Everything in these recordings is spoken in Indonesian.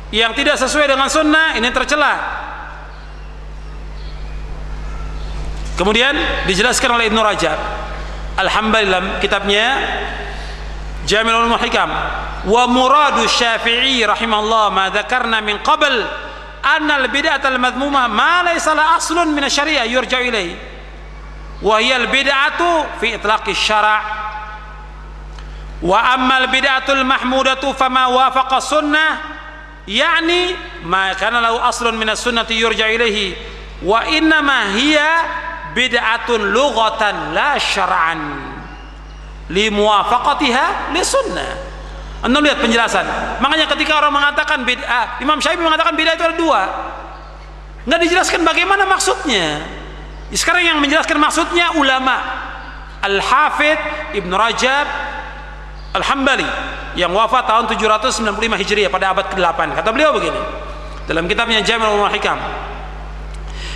yang tidak sesuai dengan sunnah, ini tercela. Kemudian dijelaskan oleh Ibnu Rajab Al-Hambali dalam kitabnya Jami'ul Ulumul Hikam, wa muradu Syafi'i rahimahullah ma dzakarna min qabl anna al-bid'atal madhmumah ma laysa la aslun min asy-syari'ah yurja'u ilaihi wa hiya al-bid'atu fi itlaqi syara' wa amma al-bid'atul mahmudatu fama wafaqa sunnah yani ma kana lahu aslun min as-sunnati yurja'u ilaihi wa inna ma hiya bid'atun lughatan la syar'an li muwafaqatiha li sunnah. Anda lihat penjelasan. Makanya ketika orang mengatakan bid'ah, Imam Syafi'i mengatakan bid'ah itu ada dua, nggak dijelaskan bagaimana maksudnya. Sekarang yang menjelaskan maksudnya ulama Al-Hafidh Ibnu Rajab Al-Hambali yang wafat tahun 795 Hijriah pada abad ke-8. Kata beliau begini dalam kitabnya Jami'ul Ulumul Hikam,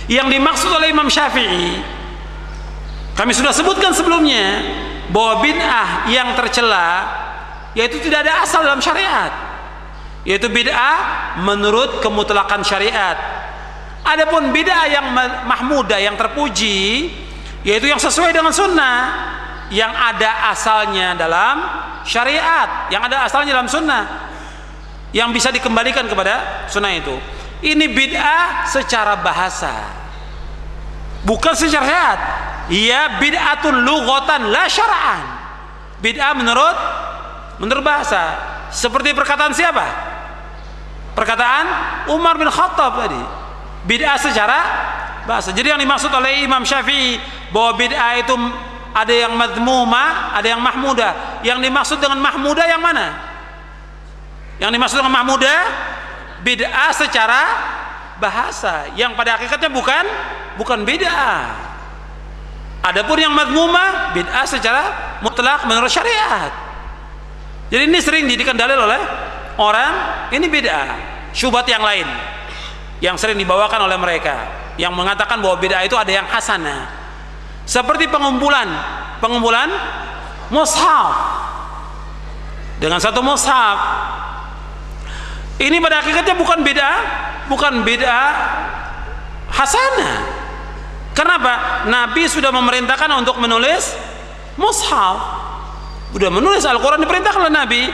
yang dimaksud oleh Imam Syafi'i kami sudah sebutkan sebelumnya bahwa bid'ah yang tercela yaitu tidak ada asal dalam syariat, yaitu bid'ah menurut kemutlakan syariat. Adapun bid'ah yang mahmudah, yang terpuji, yaitu yang sesuai dengan sunnah, yang ada asalnya dalam syariat, yang ada asalnya dalam sunnah, yang bisa dikembalikan kepada sunnah itu. Ini bid'ah secara bahasa, bukan secara syariat. Ia bid'atun lughatan la syara'an. Bid'ah menurut bahasa. Seperti perkataan siapa? Perkataan Umar bin Khattab tadi. Bid'ah secara bahasa. Jadi yang dimaksud oleh Imam Syafi'i bahwa bid'ah itu ada yang madhmumah, ada yang mahmudah. Yang dimaksud dengan mahmudah yang mana? Yang dimaksud dengan mahmudah bid'ah secara bahasa, yang pada hakikatnya bukan bid'ah. Adapun yang madhmumah bid'ah secara mutlak menurut syariat. Jadi ini sering dijadikan dalil oleh orang, ini bid'ah. Syubhat yang lain yang sering dibawakan oleh mereka yang mengatakan bahwa bid'ah itu ada yang hasanah, seperti pengumpulan mushaf dengan satu mushaf. Ini pada hakikatnya bukan bid'ah hasanah. Kenapa? Nabi sudah memerintahkan untuk menulis mushaf, sudah menulis Al-Quran, diperintahkan oleh Nabi.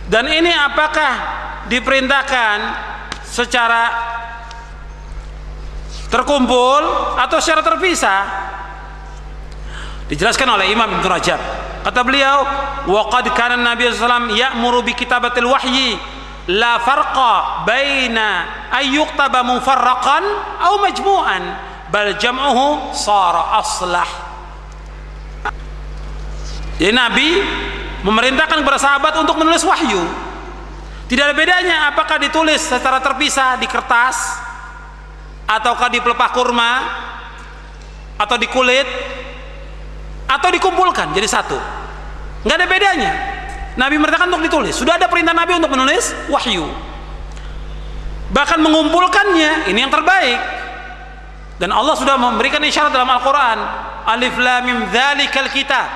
Dan ini apakah diperintahkan secara terkumpul atau secara terpisah? Dijelaskan oleh Imam Ibnu Rajab. Kata beliau, wa qad kana Nabi sallallahu alaihi wasallam ya'muru bi kitabatil wahyi la farqa baina ayyuktaba mufarraqan aw majmu'an bal jam'uhu sara aslah. Jadi Nabi memerintahkan kepada sahabat untuk menulis wahyu. Tidak ada bedanya apakah ditulis secara terpisah di kertas, ataukah di pelepah kurma, atau di kulit, atau dikumpulkan jadi satu. Nggak ada bedanya. Nabi memerintahkan untuk ditulis. Sudah ada perintah Nabi untuk menulis wahyu. Bahkan mengumpulkannya, ini yang terbaik. Dan Allah sudah memberikan isyarat dalam Al-Quran, Alif Lam Mim Dzalikal Kitab.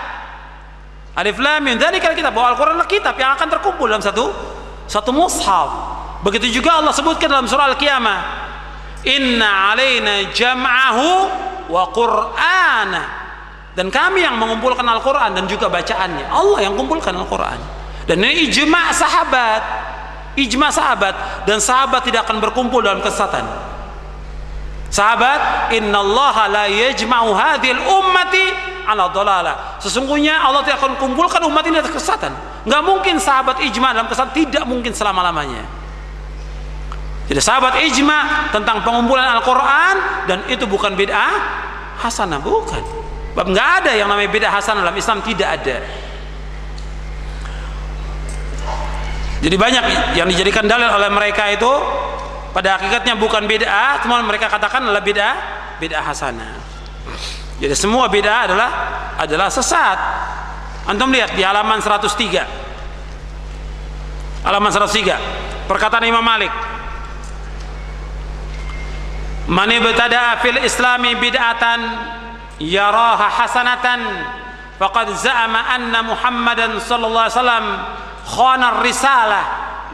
Alif Lam Mim Dzalikal Kitab, bahwa Al-Quran adalah kitab yang akan terkumpul dalam satu mushaf. Begitu juga Allah sebutkan dalam surah Al-Qiyamah, Inna alaina jam'ahu wa Qur'ana. Dan kami yang mengumpulkan Al-Quran dan juga bacaannya. Allah yang kumpulkan Al-Quran. Dan ini ijma' sahabat. Ijma' sahabat. Dan sahabat tidak akan berkumpul dalam kesesatan. Sahabat, innallaha la yajma'u hadhil ummati ala dhalalah. Sesungguhnya Allah tidak akan kumpulkan umat ini atas kesesatan. Enggak mungkin sahabat ijma' dalam kesesatan, tidak mungkin selama-lamanya. Jadi sahabat ijma' tentang pengumpulan Al-Quran, dan itu bukan bid'ah hasanah, bukan. Bab enggak ada yang namanya bid'ah hasanah dalam Islam, tidak ada. Jadi banyak yang dijadikan dalil oleh mereka itu pada hakikatnya bukan bid'ah, cuma mereka katakan adalah bid'ah hasanah. Jadi semua bid'ah adalah sesat. Antum lihat di halaman 103. Halaman 103. Perkataan Imam Malik. Man ibtada'a fil islami bid'atan yaraha hasanatan faqad za'ama anna Muhammadan sallallahu alaihi wasallam khana ar-risalah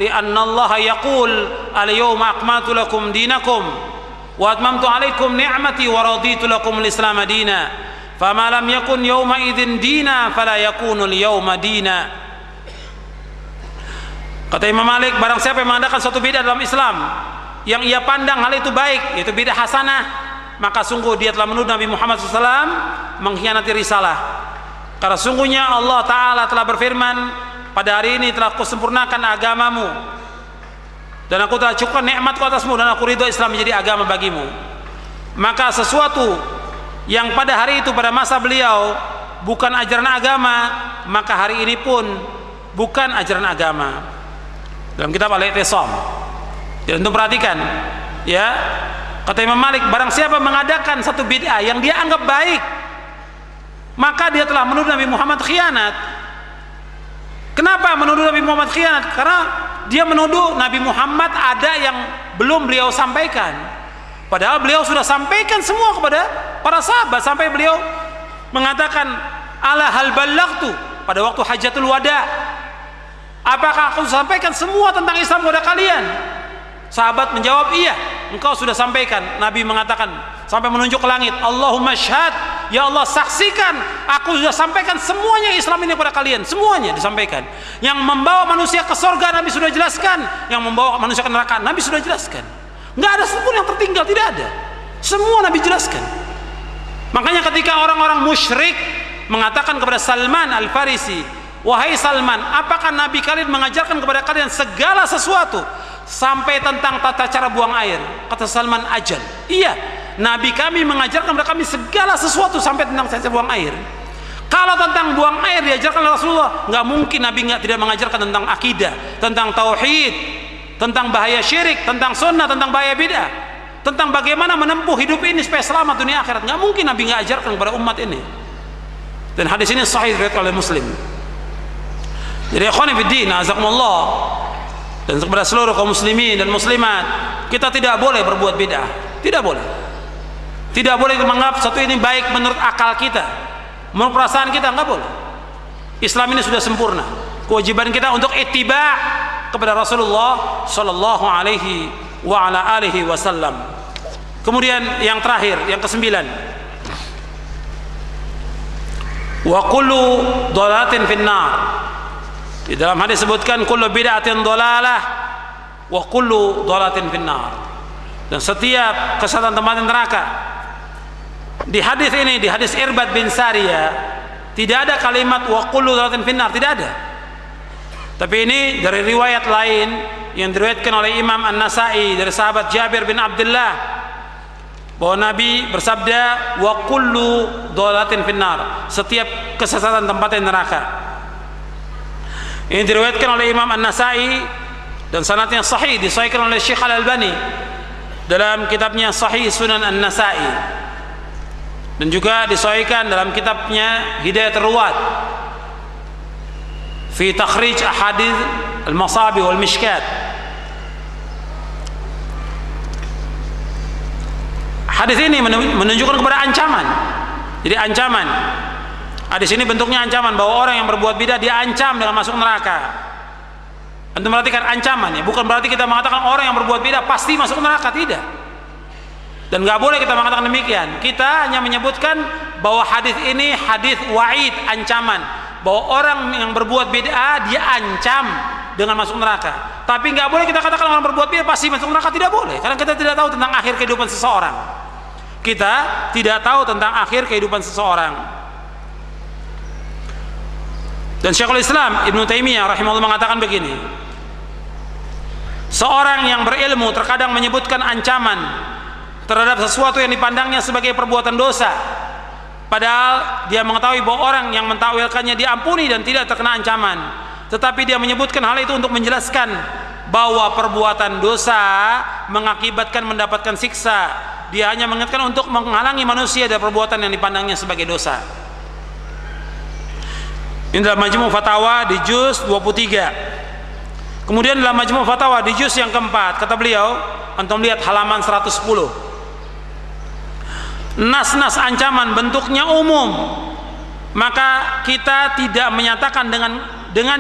li'anna Allah yaqul al-yawma akmaltu lakum dinakum wa atmamtu 'alaikum ni'mati wa raditu lakum al-islam dina fama lam yakun yawma idzin dina fala yakunu al-yawma dina. Kata Imam Malik, barang siapa yang mengadakan suatu bid'ah dalam Islam yang ia pandang hal itu baik, yaitu bid'ah hasanah, maka sungguh dia telah menuduh Nabi Muhammad SAW mengkhianati risalah. Karena sungguhnya Allah Ta'ala telah berfirman, pada hari ini telah kusempurnakan agamamu dan aku telah cukupkan nikmatku atasmu dan aku ridho Islam menjadi agama bagimu. Maka sesuatu yang pada hari itu, pada masa beliau bukan ajaran agama, maka hari ini pun bukan ajaran agama. Dalam kitab Al-I'tisam, dan untuk perhatikan ya, kata Imam Malik, barang siapa mengadakan satu bid'ah yang dia anggap baik, maka dia telah menuduh Nabi Muhammad khianat. Kenapa menuduh Nabi Muhammad khianat? Karena dia menuduh Nabi Muhammad ada yang belum beliau sampaikan, padahal beliau sudah sampaikan semua kepada para sahabat, sampai beliau mengatakan ala hal ballaghtu pada waktu hajatul wada, apakah aku sampaikan semua tentang Islam kepada kalian? Sahabat menjawab, iya, engkau sudah sampaikan. Nabi mengatakan sampai menunjuk ke langit, Allahumma syahad, ya Allah saksikan, aku sudah sampaikan semuanya Islam ini kepada kalian. Semuanya disampaikan. Yang membawa manusia ke surga Nabi sudah jelaskan, yang membawa manusia ke neraka Nabi sudah jelaskan. Nggak ada satupun yang tertinggal, tidak ada. Semua Nabi jelaskan. Makanya ketika orang-orang musyrik mengatakan kepada Salman Al-Farisi, wahai Salman, apakah Nabi kalian mengajarkan kepada kalian segala sesuatu sampai tentang tata cara buang air? Kata Salman, ajal, iya, Nabi kami mengajarkan kepada kami segala sesuatu sampai tentang tata cara buang air. Kalau tentang buang air diajarkan oleh Rasulullah, nggak mungkin Nabi tidak mengajarkan tentang akidah, tentang tauhid, tentang bahaya syirik, tentang sunnah, tentang bahaya bid'ah, tentang bagaimana menempuh hidup ini supaya selamat dunia akhirat. Nggak mungkin Nabi nggak ajarkan kepada umat ini. Dan hadis ini sahih riwayat oleh Muslim. Jadi ikhwan fillah, azakumullah, dan kepada seluruh kaum muslimin dan muslimat, kita tidak boleh berbuat bid'ah. Tidak boleh. Tidak boleh menganggap satu ini baik menurut akal kita, menurut perasaan kita, enggak boleh. Islam ini sudah sempurna. Kewajiban kita untuk ittiba' kepada Rasulullah sallallahu alaihi wa ala alihi wasallam. Kemudian yang terakhir, yang kesembilan, wa kullu dhalalatin finnar. Di dalam hadis disebutkan kullu bid'atin dhalalah wa kullu dhalalatin finnar, dan setiap kesesatan tempatnya neraka. Di hadis ini, di hadis Irbad bin Sariyah, tidak ada kalimat wa kullu dhalalatin finnar, tidak ada. Tapi ini dari riwayat lain yang diriwayatkan oleh Imam An-Nasa'i dari sahabat Jabir bin Abdullah, bahwa Nabi bersabda wa kullu dhalalatin finnar, setiap kesesatan tempatnya neraka. Ini diriwayatkan oleh Imam An-Nasa'i dan sanadnya sahih, disahihkan oleh Syekh Al-Albani dalam kitabnya Sahih Sunan An-Nasa'i, dan juga disahihkan dalam kitabnya Hidayat Ruwat fi takhrij ahadits al-masabi wal mishkat. Hadis ini menunjukkan kepada ancaman. Jadi ancaman. Hadis ini bentuknya ancaman bahwa orang yang berbuat bidah diancam dengan masuk neraka. Antum perhatikan ancaman ya, bukan berarti kita mengatakan orang yang berbuat bidah pasti masuk neraka, tidak. Dan nggak boleh kita mengatakan demikian. Kita hanya menyebutkan bahwa hadis ini hadis wa'id, ancaman, bahwa orang yang berbuat bid'ah dia ancam dengan masuk neraka. Tapi nggak boleh kita katakan orang berbuat bid'ah pasti masuk neraka, tidak boleh, karena kita tidak tahu tentang akhir kehidupan seseorang. Kita tidak tahu tentang akhir kehidupan seseorang. Dan Syekhul Islam Ibnu Taimiyah rahimahullah mengatakan begini, seorang yang berilmu terkadang menyebutkan ancaman terhadap sesuatu yang dipandangnya sebagai perbuatan dosa, padahal dia mengetahui bahwa orang yang mentakwilkannya diampuni dan tidak terkena ancaman, tetapi dia menyebutkan hal itu untuk menjelaskan bahwa perbuatan dosa mengakibatkan mendapatkan siksa. Dia hanya mengingatkan untuk menghalangi manusia dari perbuatan yang dipandangnya sebagai dosa. Ini dalam Majmu' Fatawa di juz 23. Kemudian dalam Majmu' Fatawa di juz yang keempat, kata beliau, antum lihat halaman 110. Nas-nas ancaman bentuknya umum, maka kita tidak menyatakan dengan